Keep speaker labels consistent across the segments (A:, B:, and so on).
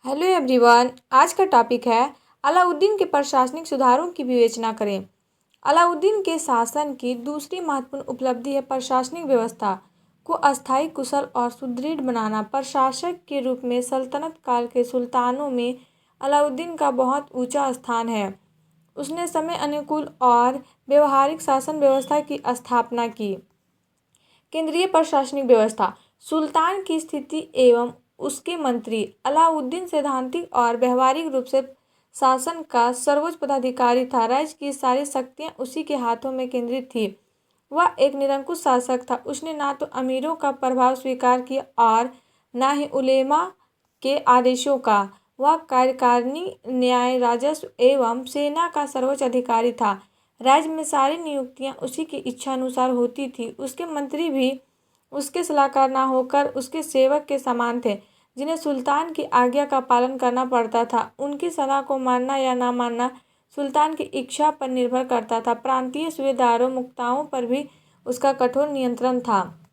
A: Hello everyone. आज का topic है अलाउद्दीन के प्रशासनिक सुधारों की विवेचना करें। अलाउद्दीन के शासन की दूसरी महत्वपूर्ण उपलब्धि है प्रशासनिक व्यवस्था को अस्थायी, कुशल और सुदृढ़ बनाना। प्रशासक के रूप में सल्तनत काल के सुल्तानों में अलाउद्दीन का बहुत ऊंचा स्थान है। उसने समय अनुकूल और व्यवहारिक शासन व्यवस्था की स्थापना की। केंद्रीय प्रशासनिक व्यवस्था। सुल्तान की स्थिति एवं उसके मंत्री। अलाउद्दीन सैद्धांतिक और व्यवहारिक रूप से शासन का सर्वोच्च पदाधिकारी था। राज्य की सारी शक्तियां उसी के हाथों में केंद्रित थी। वह एक निरंकुश शासक था। उसने ना तो अमीरों का प्रभाव स्वीकार किया और न ही उलेमा के आदेशों का। वह कार्यकारिणी, न्याय, राजस्व एवं सेना का सर्वोच्च अधिकारी था। राज्य में सारी नियुक्तियां उसी की इच्छा अनुसार होती थी। उसके मंत्री भी उसके सलाहकार न होकर उसके सेवक के समान थे, जिन्हें सुल्तान की आज्ञा का पालन करना पड़ता था। उनकी सलाह को मानना या न मानना सुल्तान की इच्छा पर निर्भर करता था। प्रांतीय सूबेदारों, मुख्तारों पर भी उसका कठोर नियंत्रण था।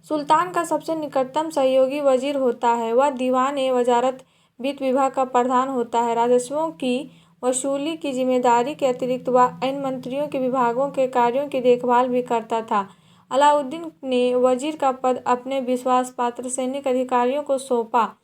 A: सुल्तान का सबसे निकटतम सहयोगी वजीर होता है। वह दीवान-ए-वजारत वित्त विभाग का प्रधान होता है। राजस्वों की वसूली की जिम्मेदारी के अतिरिक्त वह अन्य मंत्रियों के विभागों के कार्यों की देखभाल भी करता था। अलाउद्दीन ने वजीर का पद अपने विश्वास पात्र सैनिक अधिकारियों को सौंपा।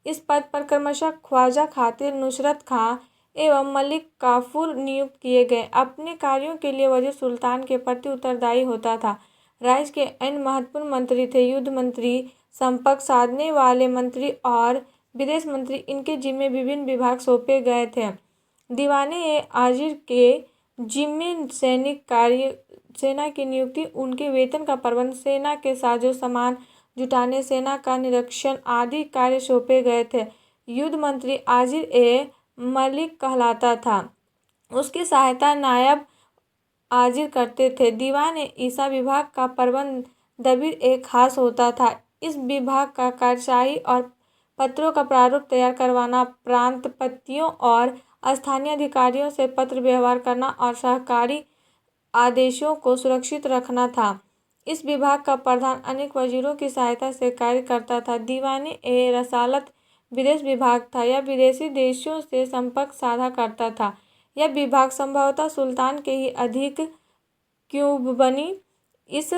A: इस पद पर क्रमशः ख्वाजा खातिर, नुसरत खां एवं मलिक काफूर नियुक्त किए गए। अपने कार्यों के लिए वजीर सुल्तान के प्रति उत्तरदायी होता था। राज्य के अन्य महत्वपूर्ण मंत्री थे युद्ध मंत्री, संपर्क साधने वाले मंत्री और विदेश मंत्री। इनके जिम्मे विभिन्न विभाग सौंपे गए थे। दीवाने-ए-आजिर के जिम्मे सैनिक कार्य, सेना की नियुक्ति, उनके वेतन का प्रबंध, सेना के साजो सामान जुटाने, सेना का निरीक्षण आदि कार्य सौंपे गए थे। युद्ध मंत्री आजिर-ए-मलिक कहलाता था। उसकी सहायता नायब आजिर करते थे। दीवान-ए-ईसा विभाग का प्रबंध दबीर-ए-खास होता था। इस विभाग का कार्य शाही और पत्रों का प्रारूप तैयार करवाना, प्रांतपतियों और स्थानीय अधिकारियों से पत्र व्यवहार करना और सरकारी आदेशों को सुरक्षित रखना था। इस विभाग का प्रधान अनेक वजीरों की सहायता से कार्य करता था। दीवाने-ए-रसालत विदेश विभाग था। यह विदेशी देशों से संपर्क साधा करता था। यह विभाग संभवतः सुल्तान के ही अधिक क्यूबनी। इस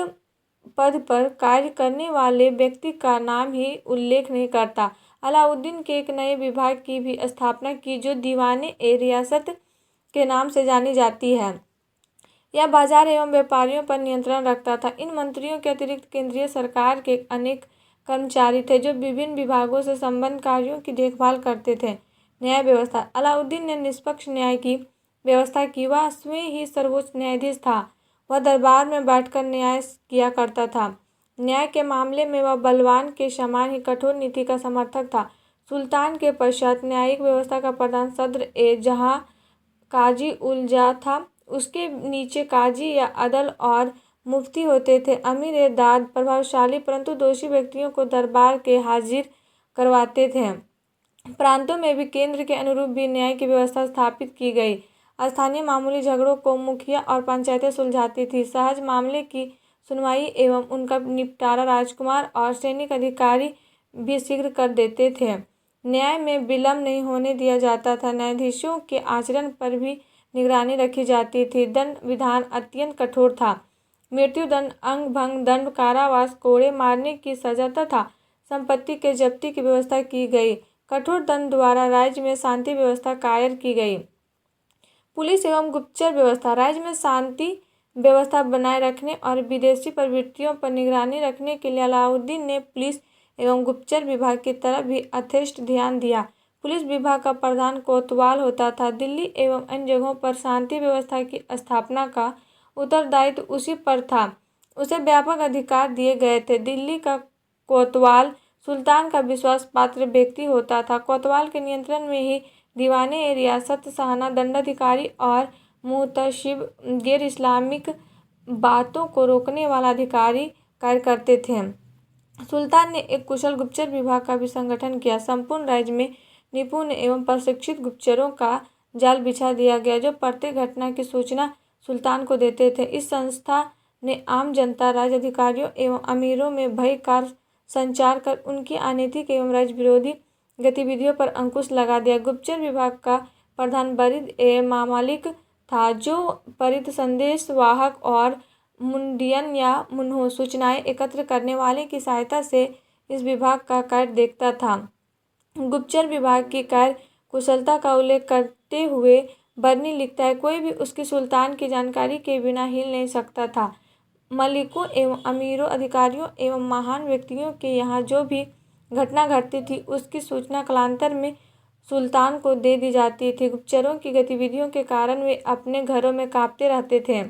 A: पद पर कार्य करने वाले व्यक्ति का नाम ही उल्लेख नहीं करता। अलाउद्दीन के एक नए विभाग की भी स्थापना की जो दीवाने-ए-रियासत के नाम से जानी जाती है। यह बाजार एवं व्यापारियों पर नियंत्रण रखता था। इन मंत्रियों के अतिरिक्त केंद्रीय सरकार के अनेक कर्मचारी थे जो विभिन्न विभागों से संबद्ध कार्यों की देखभाल करते थे। न्याय व्यवस्था। अलाउद्दीन ने निष्पक्ष न्याय की व्यवस्था की। वह स्वयं ही सर्वोच्च न्यायाधीश था। वह दरबार में बैठकर न्याय किया करता था। न्याय के मामले में वह बलवान के समान ही कठोर नीति का समर्थक था। सुल्तान के पश्चात न्यायिक व्यवस्था का प्रधान सद्र-ए-जहां काजी-उल-जा था। उसके नीचे काजी या अदल और मुफ्ती होते थे। अमीर-ए-दाद प्रभावशाली परंतु दोषी व्यक्तियों को दरबार के हाजिर करवाते थे। प्रांतों में भी केंद्र के अनुरूप भी न्याय की व्यवस्था स्थापित की गई। स्थानीय मामूली झगड़ों को मुखिया और पंचायतें सुलझाती थी। सहज मामले की सुनवाई एवं उनका निपटारा राजकुमार और सैनिक अधिकारी भी शीघ्र कर देते थे। न्याय में विलंब नहीं होने दिया जाता था। न्यायाधीशों के आचरण पर भी निगरानी रखी जाती थी। दंड विधान अत्यंत कठोर था। मृत्युदंड, अंग-भंग दंड, कारावास, कोड़े मारने की सजा तथा संपत्ति के जब्ती की व्यवस्था की गई। कठोर दंड द्वारा राज्य में शांति व्यवस्था कायम की गई। पुलिस एवं गुप्तचर व्यवस्था। राज्य में शांति व्यवस्था बनाए रखने और विदेशी प्रवृत्तियों पर निगरानी रखने के लिए अलाउद्दीन ने पुलिस एवं गुप्तचर विभाग की तरफ भी यथेष्ट ध्यान दिया। पुलिस विभाग का प्रधान कोतवाल होता था। दिल्ली एवं अन्य जगहों पर शांति व्यवस्था की स्थापना का उत्तरदायित्व उसी पर था। उसे व्यापक अधिकार दिए गए थे। दिल्ली का कोतवाल सुल्तान का विश्वास पात्र व्यक्ति होता था। कोतवाल के नियंत्रण में ही दीवाने-ए-रियासत, शाहना, दंडाधिकारी और मुहतसिब गैर इस्लामिक बातों को रोकने वाला अधिकारी कार्य करते थे। सुल्तान ने एक कुशल गुप्तचर विभाग का भी संगठन किया। संपूर्ण राज्य में निपुण एवं प्रशिक्षित गुप्तचरों का जाल बिछा दिया गया जो प्रत्येक घटना की सूचना सुल्तान को देते थे। इस संस्था ने आम जनता, राज्य अधिकारियों एवं अमीरों में भय का संचार कर उनकी अनैतिक एवं राज्य विरोधी गतिविधियों पर अंकुश लगा दिया। गुप्तचर विभाग का प्रधान बरिद-ए-मामलिक था, जो परिध संदेश वाहक और मुंडियन या मुन्हो सूचनाएं एकत्र करने वाले की सहायता से इस विभाग का कार्य देखता था। गुप्तचर विभाग की कार्य कुशलता का उल्लेख करते हुए बर्नी लिखता है, कोई भी उसकी सुल्तान की जानकारी के बिना हिल नहीं सकता था। मलिकों एवं अमीरों, अधिकारियों एवं महान व्यक्तियों के यहाँ जो भी घटना घटती थी, उसकी सूचना कालांतर में सुल्तान को दे दी जाती थी। गुप्तचरों की गतिविधियों के कारण वे अपने घरों में कांपते रहते थे।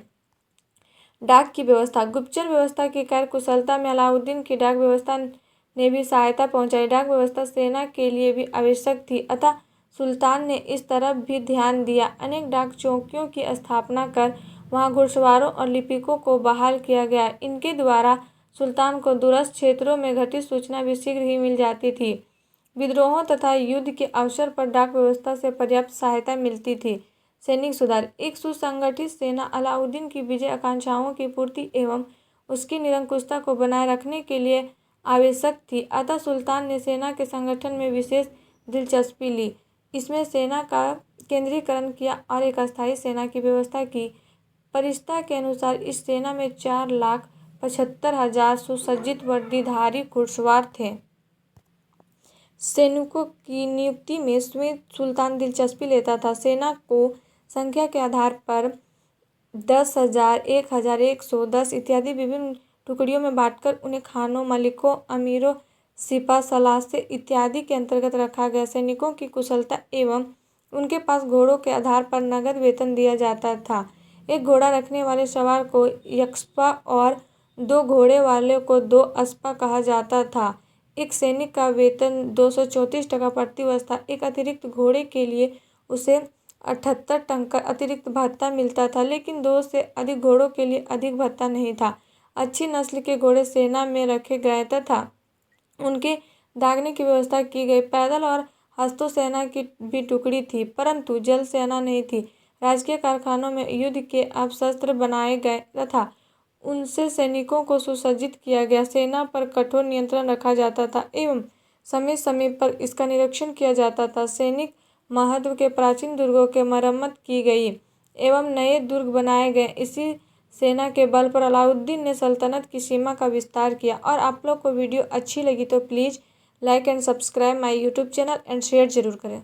A: डाक की व्यवस्था। गुप्तचर व्यवस्था की कार्य कुशलता में अलाउद्दीन की डाक व्यवस्था ने भी सहायता पहुंचाई। डाक व्यवस्था सेना के लिए भी आवश्यक थी, अतः सुल्तान ने इस तरफ भी ध्यान दिया। अनेक डाक चौकियों की स्थापना कर वहां घुड़सवारों और लिपिकों को बहाल किया गया। इनके द्वारा सुल्तान को दूरस्थ क्षेत्रों में घटित सूचना भी शीघ्र ही मिल जाती थी। विद्रोहों तथा युद्ध के अवसर पर डाक व्यवस्था से पर्याप्त सहायता मिलती थी। सैनिक सुधार। एक सुसंगठित सेना अलाउद्दीन की विजय आकांक्षाओं की पूर्ति एवं उसकी निरंकुशता को बनाए रखने के लिए आवश्यक थी, अतः सुल्तान ने सेना के संगठन में विशेष दिलचस्पी ली। इसमें सेना का केंद्रीकरण किया और एक अस्थायी सेना की व्यवस्था की। परिष्ठा के अनुसार इस सेना में 4,75,000 सुसज्जित वर्दीधारी घुड़सवार थे। सैनिकों की नियुक्ति में स्वयं सुल्तान दिलचस्पी लेता था। सेना को संख्या के आधार पर 10,000, 1,110 इत्यादि विभिन्न टुकड़ियों में बांटकर उन्हें खानों, मलिकों, अमीरों, सिपा सलासे इत्यादि के अंतर्गत रखा गया। सैनिकों की कुशलता एवं उनके पास घोड़ों के आधार पर नगद वेतन दिया जाता था। एक घोड़ा रखने वाले सवार को यक्स्पा और 2 घोड़े वाले को 2 अस्पा कहा जाता था। एक सैनिक का वेतन 234 टका प्रति वर्ष था। एक अतिरिक्त घोड़े के लिए उसे 78 टका अतिरिक्त भत्ता मिलता था, लेकिन 2 से अधिक घोड़ों के लिए अधिक भत्ता नहीं था। अच्छी नस्ल के घोड़े सेना में रखे गए तथा उनके दागने की व्यवस्था की गई। पैदल और हस्तों सेना की भी टुकड़ी थी, परंतु जल सेना नहीं थी। राजकीय कारखानों में युद्ध के अवशस्त्र बनाए गए तथा उनसे सैनिकों को सुसज्जित किया गया। सेना पर कठोर नियंत्रण रखा जाता था एवं समय समय पर इसका निरीक्षण किया जाता था। सैनिक महत्व के प्राचीन दुर्गों के मरम्मत की गई एवं नए दुर्ग बनाए गए। इसी सेना के बल पर अलाउद्दीन ने सल्तनत की सीमा का विस्तार किया। और आप लोग को वीडियो अच्छी लगी तो please like and subscribe my YouTube channel and share जरूर करें।